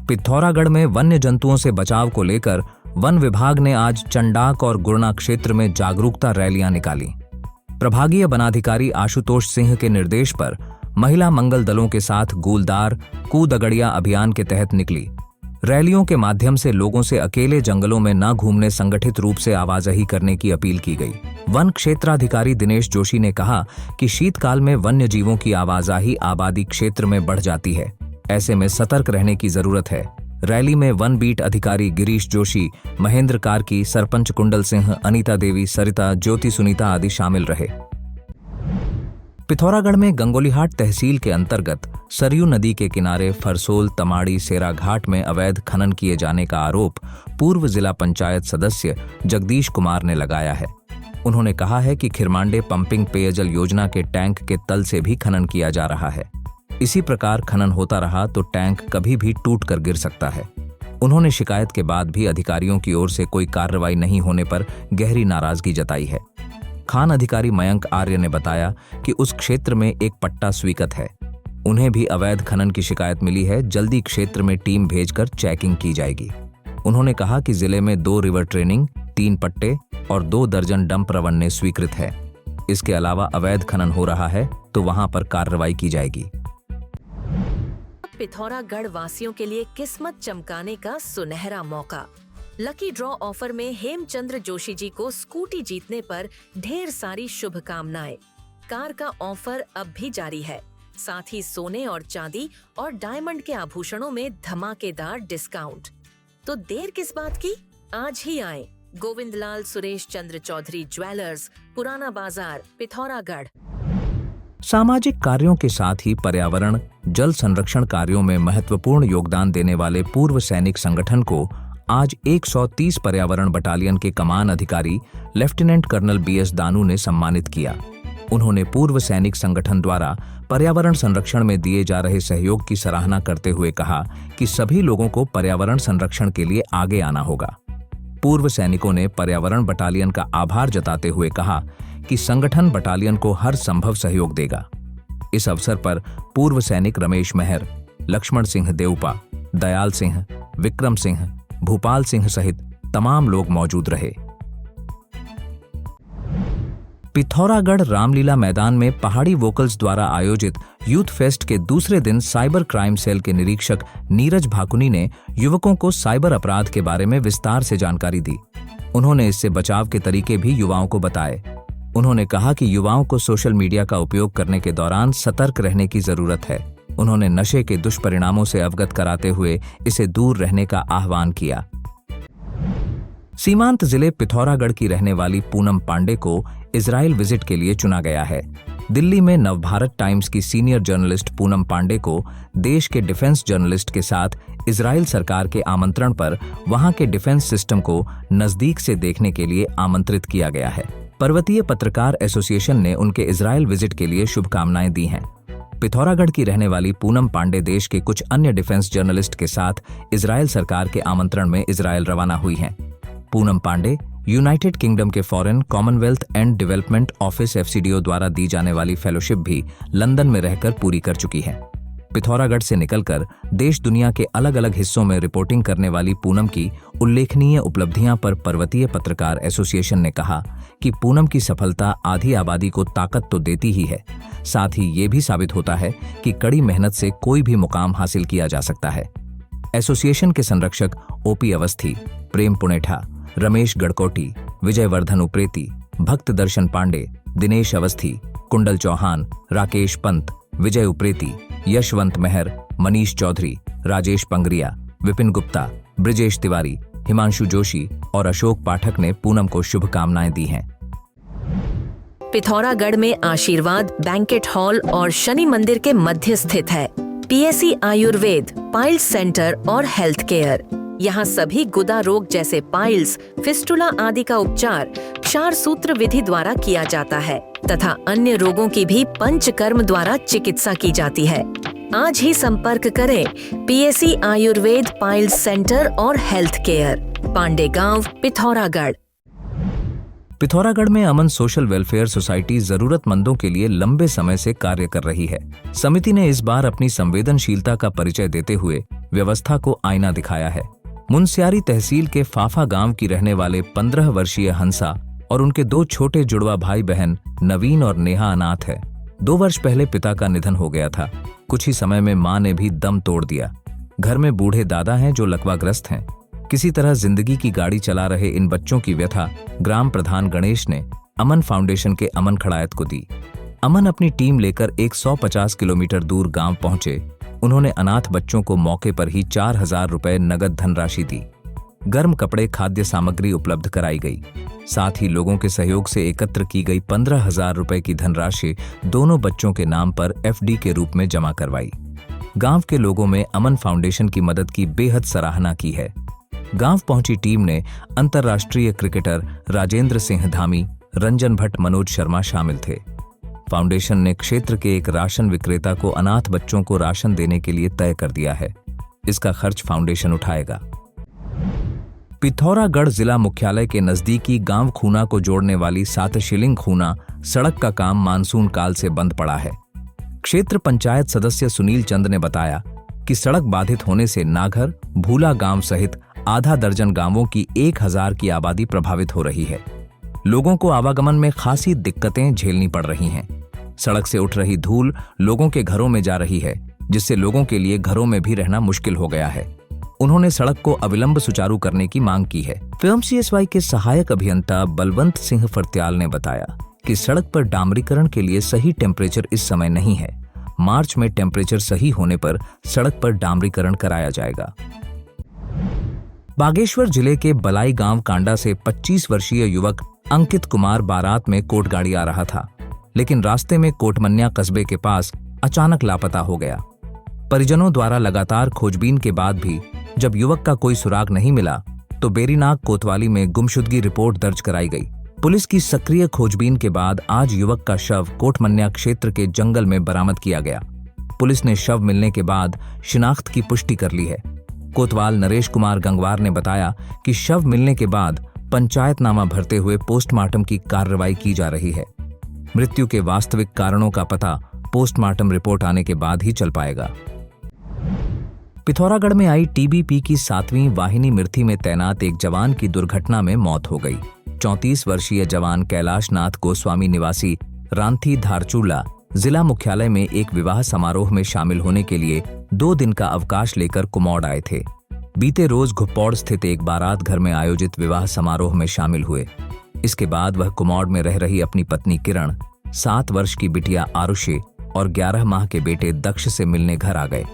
पिथौरागढ़ में वन्य जंतुओं से बचाव को लेकर वन विभाग ने आज चंडाक और गुरना क्षेत्र में जागरूकता रैलियां निकाली। प्रभागीय वनाधिकारी आशुतोष सिंह के निर्देश पर महिला मंगल दलों के साथ गूलदार कूदगड़िया अभियान के तहत निकली। रैलियों के माध्यम से लोगों से अकेले जंगलों में न घूमने, संगठित रूप से आवाजाही करने की अपील की गई। वन क्षेत्राधिकारी दिनेश जोशी ने कहा कि शीतकाल में वन्य जीवों की आवाजाही आबादी क्षेत्र में बढ़ जाती है, ऐसे में सतर्क रहने की जरूरत है। रैली में वन बीट अधिकारी गिरीश जोशी, महेंद्र कार्की, सरपंच कुंडल सिंह, अनीता देवी, सरिता, ज्योति, सुनीता आदि शामिल रहे। पिथौरागढ़ में गंगोलीहाट तहसील के अंतर्गत सरयू नदी के किनारे फरसोल, तमाड़ी, सेरा घाट में अवैध खनन किए जाने का आरोप पूर्व जिला पंचायत सदस्य जगदीश कुमार ने लगाया है। उन्होंने कहा है कि खिरमांडे पंपिंग पेयजल योजना के टैंक के तल से भी खनन किया जा रहा है। इसी प्रकार खनन होता रहा तो टैंक कभी भी टूट कर गिर सकता है। उन्होंने शिकायत के बाद भी अधिकारियों की ओर से कोई कार्रवाई नहीं होने पर गहरी नाराजगी जताई है। खान अधिकारी मयंक आर्य ने बताया कि उस क्षेत्र में एक पट्टा स्वीकृत है, उन्हें भी अवैध खनन की शिकायत मिली है। जल्दी क्षेत्र में टीम भेजकर चेकिंग की जाएगी। उन्होंने कहा कि जिले में 2 रिवर ट्रेनिंग, 3 पट्टे और 2 दर्जन डंप रवन्ने स्वीकृत है। इसके अलावा अवैध खनन हो रहा है तो वहां पर कार्रवाई की जाएगी। पिथौरागढ़ वासियों के लिए किस्मत चमकाने का सुनहरा मौका। लकी ड्रॉ ऑफर में हेमचंद्र जोशी जी को स्कूटी जीतने पर ढेर सारी शुभकामनाएं। कार का ऑफर अब भी जारी है, साथ ही सोने और चांदी और डायमंड के आभूषणों में धमाकेदार डिस्काउंट। तो देर किस बात की, आज ही आए। गोविंदलाल सुरेश चंद्र चौधरी ज्वेलर्स, पुराना बाजार, पिथौरागढ़। सामाजिक कार्यों के साथ ही पर्यावरण, जल संरक्षण कार्यों में महत्वपूर्ण योगदान देने वाले पूर्व सैनिक संगठन को आज 130 पर्यावरण बटालियन के कमान अधिकारी लेफ्टिनेंट कर्नल BS दानू ने सम्मानित किया। उन्होंने पूर्व सैनिक संगठन द्वारा पर्यावरण संरक्षण में दिए जा रहे सहयोग की सराहना करते हुए कहा कि सभी लोगों को पर्यावरण संरक्षण के लिए आगे आना होगा। पूर्व सैनिकों ने पर्यावरण बटालियन का आभार जताते हुए कहा कि संगठन बटालियन को हर संभव सहयोग देगा। इस अवसर पर पूर्व सैनिक रमेश मेहर, लक्ष्मण सिंह देवपा, दयाल सिंह, विक्रम सिंह, भूपाल सिंह सहित तमाम लोग मौजूद रहे। पिथौरागढ़ रामलीला मैदान में पहाड़ी वोकल्स द्वारा आयोजित यूथ फेस्ट के दूसरे दिन साइबर क्राइम सेल के निरीक्षक नीरज भाकुनी ने युवकों को साइबर अपराध के बारे में विस्तार से जानकारी दी। उन्होंने इससे बचाव के तरीके भी युवाओं को बताए। उन्होंने कहा कि युवाओं को सोशल मीडिया का उपयोग करने के दौरान सतर्क रहने की जरूरत है। उन्होंने नशे के दुष्परिणामों से अवगत कराते हुए इसे दूर रहने का आह्वान किया। सीमांत जिले पिथौरागढ़ की रहने वाली पूनम पांडे को इजराइल विजिट के लिए चुना गया है। दिल्ली में नवभारत टाइम्स की सीनियर जर्नलिस्ट पूनम पांडे को देश के डिफेंस जर्नलिस्ट के साथ इजराइल सरकार के आमंत्रण पर वहां के डिफेंस सिस्टम को नजदीक से देखने के लिए आमंत्रित किया गया है। पर्वतीय पत्रकार एसोसिएशन ने उनके इजराइल विजिट के लिए शुभकामनाएं दी हैं। पिथौरागढ़ की रहने वाली पूनम पांडे देश के कुछ अन्य डिफेंस जर्नलिस्ट के साथ इजराइल सरकार के आमंत्रण में इजराइल रवाना हुई हैं। पूनम पांडे यूनाइटेड किंगडम के foreign, Commonwealth and development office FCDO द्वारा दी जाने वाली फेलोशिप भी लंदन में रहकर पूरी कर चुकी है। पिथौरागढ़ से निकलकर देश दुनिया के अलग अलग हिस्सों में रिपोर्टिंग करने वाली पूनम की उल्लेखनीय उपलब्धियां पर पर्वतीय पत्रकार एसोसिएशन ने कहा कि पूनम की सफलता आधी आबादी को ताकत तो देती ही है, साथ ही ये भी साबित होता है कि कड़ी मेहनत से कोई भी मुकाम हासिल किया जा सकता है। एसोसिएशन के संरक्षक OP अवस्थी, प्रेम पुणेठा, रमेश गड़कोटी, विजय वर्धन उप्रेती, भक्त दर्शन पांडे, दिनेश अवस्थी, कुंडल चौहान, राकेश पंत, विजय उप्रेती, यशवंत मेहर, मनीष चौधरी, राजेश पंगरिया, विपिन गुप्ता, ब्रिजेश तिवारी, हिमांशु जोशी और अशोक पाठक ने पूनम को शुभकामनाएं दी हैं। पिथौरागढ़ में आशीर्वाद बैंकेट हॉल और शनि मंदिर के मध्य स्थित है PSC आयुर्वेद, पाइल्स सेंटर और हेल्थ केयर। यहाँ सभी गुदा रोग जैसे पाइल्स, फिस्टुला आदि का उपचार क्षार सूत्र विधि द्वारा किया जाता है तथा अन्य रोगों की भी पंचकर्म द्वारा चिकित्सा की जाती है। आज ही संपर्क करें PSC आयुर्वेद, पाइल्स सेंटर और हेल्थ केयर, पांडे गांव, पिथौरागढ़। पिथौरागढ़ में अमन सोशल वेलफेयर सोसाइटी जरूरतमंदों के लिए लंबे समय से कार्य कर रही है। समिति ने इस बार अपनी संवेदनशीलता का परिचय देते हुए व्यवस्था को आईना दिखाया है। मुनस्यारी तहसील के फाफा गांव की रहने वाले 15 वर्षीय हंसा और उनके 2 छोटे जुड़वा भाई बहन नवीन और नेहा अनाथ है। 2 वर्ष पहले पिता का निधन हो गया था। कुछ ही समय में मां ने भी दम तोड़ दिया। घर में बूढ़े दादा हैं जो लकवाग्रस्त हैं। किसी तरह जिंदगी की गाड़ी चला रहे इन बच्चों की व्यथा ग्राम प्रधान गणेश ने अमन फाउंडेशन के अमन खड़ायत को दी। अमन अपनी टीम लेकर 150 किलोमीटर दूर गांव पहुंचे। उन्होंने अनाथ बच्चों को मौके पर ही 4000 रुपए नगद धनराशि दी। गर्म कपड़े, खाद्य सामग्री उपलब्ध कराई गई। साथ ही लोगों के सहयोग से एकत्र की गई 15,000 रुपए की धनराशि दोनों बच्चों के नाम पर एफडी के रूप में जमा करवाई। गांव के लोगों में अमन फाउंडेशन की मदद की बेहद सराहना की है। गांव पहुंची टीम ने अंतर्राष्ट्रीय क्रिकेटर राजेंद्र सिंह धामी, रंजन भट्ट, मनोज शर्मा शामिल थे। फाउंडेशन ने क्षेत्र के एक राशन विक्रेता को अनाथ बच्चों को राशन देने के लिए तय कर दिया है। इसका खर्च फाउंडेशन उठाएगा। पिथौरागढ़ जिला मुख्यालय के नजदीकी गांव खूना को जोड़ने वाली सातशिलिंग खूना सड़क का काम मानसून काल से बंद पड़ा है। क्षेत्र पंचायत सदस्य सुनील चंद ने बताया कि सड़क बाधित होने से नाघर, भूला गांव सहित आधा दर्जन गांवों की 1000 की आबादी प्रभावित हो रही है। लोगों को आवागमन में खासी दिक्कतें झेलनी पड़ रही हैं। सड़क से उठ रही धूल लोगों के घरों में जा रही है, जिससे लोगों के लिए घरों में भी रहना मुश्किल हो गया है। उन्होंने सड़क को अविलंब सुचारू करने की मांग की है। FMCSY के सहायक अभियंता बलवंत सिंह फर्त्याल ने बताया कि सड़क पर डामरीकरण के लिए सही टेम्परेचर इस समय नहीं है। मार्च में टेम्परेचर सही होने पर सड़क पर डामरीकरण कराया जाएगा। बागेश्वर जिले के बलाई गांव कांडा से 25 वर्षीय युवक अंकित कुमार बारात में कोटगाड़ी आ रहा था, लेकिन रास्ते में कोटमन्या कस्बे के पास अचानक लापता हो गया। परिजनों द्वारा लगातार खोजबीन के बाद भी जब युवक का कोई सुराग नहीं मिला तो बेरीनाग कोतवाली में गुमशुदगी रिपोर्ट दर्ज कराई गई। पुलिस की सक्रिय खोजबीन के बाद आज युवक का शव कोटमन्या क्षेत्र के जंगल में बरामद किया गया। पुलिस ने शव मिलने के बाद शिनाख्त की पुष्टि कर ली है। कोतवाल नरेश कुमार गंगवार ने बताया कि शव मिलने के बाद पंचायतनामा भरते हुए पोस्टमार्टम की कार्रवाई की जा रही है। मृत्यु के वास्तविक कारणों का पता पोस्टमार्टम रिपोर्ट आने के बाद ही चल पाएगा। पिथौरागढ़ में आई TBP की 7वीं वाहिनी मिर्थी में तैनात एक जवान की दुर्घटना में मौत हो गई। 34 वर्षीय जवान कैलाश नाथ गोस्वामी निवासी रांथी धारचूला जिला मुख्यालय में एक विवाह समारोह में शामिल होने के लिए 2 दिन का अवकाश लेकर कुमौड़ आए थे। बीते रोज घुप्पौड़ स्थित एक बारात घर में आयोजित विवाह समारोह में शामिल हुए। इसके बाद वह कुमौड़ में रह रही अपनी पत्नी किरण, 7 वर्ष की बिटिया आरुषि और 11 माह के बेटे दक्ष से मिलने घर आ गए।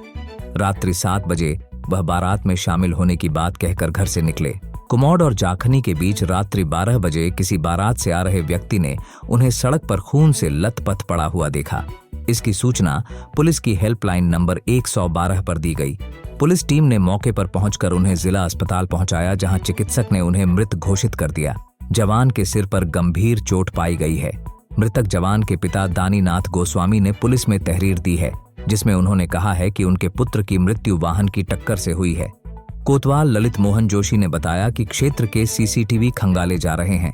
रात्रि 7 बजे वह बारात में शामिल होने की बात कहकर घर से निकले। कुमौड़ और जाखनी के बीच रात्रि 12 बजे किसी बारात से आ रहे व्यक्ति ने उन्हें सड़क पर खून से लथपथ पड़ा हुआ देखा। इसकी सूचना पुलिस की हेल्पलाइन नंबर 112 पर दी गई। पुलिस टीम ने मौके पर पहुंचकर उन्हें जिला अस्पताल पहुंचाया, जहां चिकित्सक ने उन्हें मृत घोषित कर दिया। जवान के सिर पर गंभीर चोट पाई गई है। मृतक जवान के पिता दानीनाथ गोस्वामी ने पुलिस में तहरीर दी है, जिसमें उन्होंने कहा है कि उनके पुत्र की मृत्यु वाहन की टक्कर से हुई है। कोतवाल ललित मोहन जोशी ने बताया कि क्षेत्र के CCTV खंगाले जा रहे हैं।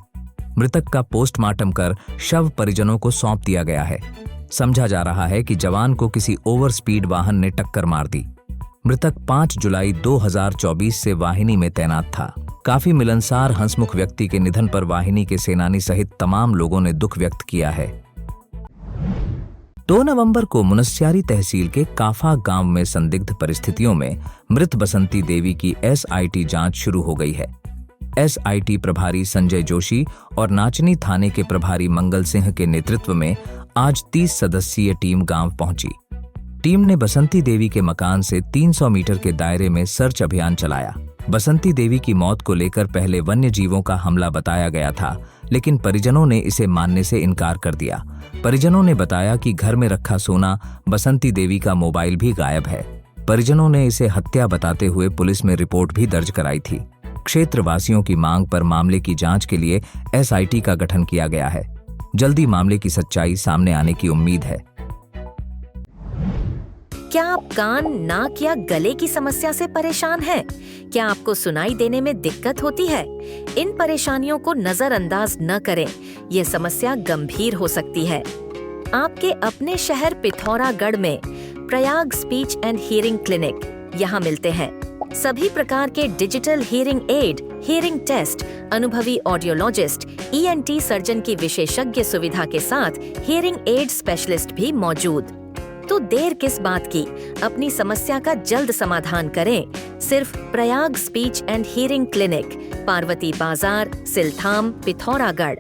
मृतक का पोस्टमार्टम कर शव परिजनों को सौंप दिया गया है। समझा जा रहा है कि जवान को किसी ओवर स्पीड वाहन ने टक्कर मार दी। मृतक 5 जुलाई 2024 से वाहिनी में तैनात था। काफी मिलनसार हंसमुख व्यक्ति के निधन पर वाहिनी के सेनानी सहित तमाम लोगों ने दुख व्यक्त किया है। 2 नवंबर को मुनस्यारी तहसील के काफा गांव में संदिग्ध परिस्थितियों में मृत बसंती देवी की SIT जांच शुरू हो गई है। SIT प्रभारी संजय जोशी और नाचनी थाने के प्रभारी मंगल सिंह के नेतृत्व में आज 30 सदस्यीय टीम गांव पहुंची। टीम ने बसंती देवी के मकान से 300 मीटर के दायरे में सर्च अभियान चलाया। बसंती देवी की मौत को लेकर पहले वन्य जीवों का हमला बताया गया था, लेकिन परिजनों ने इसे मानने से इनकार कर दिया। परिजनों ने बताया कि घर में रखा सोना, बसंती देवी का मोबाइल भी गायब है। परिजनों ने इसे हत्या बताते हुए पुलिस में रिपोर्ट भी दर्ज कराई थी। क्षेत्रवासियों की मांग पर मामले की जांच के लिए SIT का गठन किया गया है। जल्दी मामले की सच्चाई सामने आने की उम्मीद है। क्या आप कान, नाक या गले की समस्या से परेशान हैं? क्या आपको सुनाई देने में दिक्कत होती है? इन परेशानियों को नजरअंदाज न करें, ये समस्या गंभीर हो सकती है। आपके अपने शहर पिथौरागढ़ में Prayag speech and hearing clinic यहाँ मिलते हैं। सभी प्रकार के digital hearing aid, hearing test, अनुभवी ऑडियोलॉजिस्ट, ENT सर्जन की विशेषज्ञ सुविधा के साथ हियरिंग एड स्पेशलिस्ट भी मौजूद। तो देर किस बात की, अपनी समस्या का जल्द समाधान करें। सिर्फ Prayag speech and hearing clinic, Parvati बाजार, सिलथाम, पिथौरागढ़।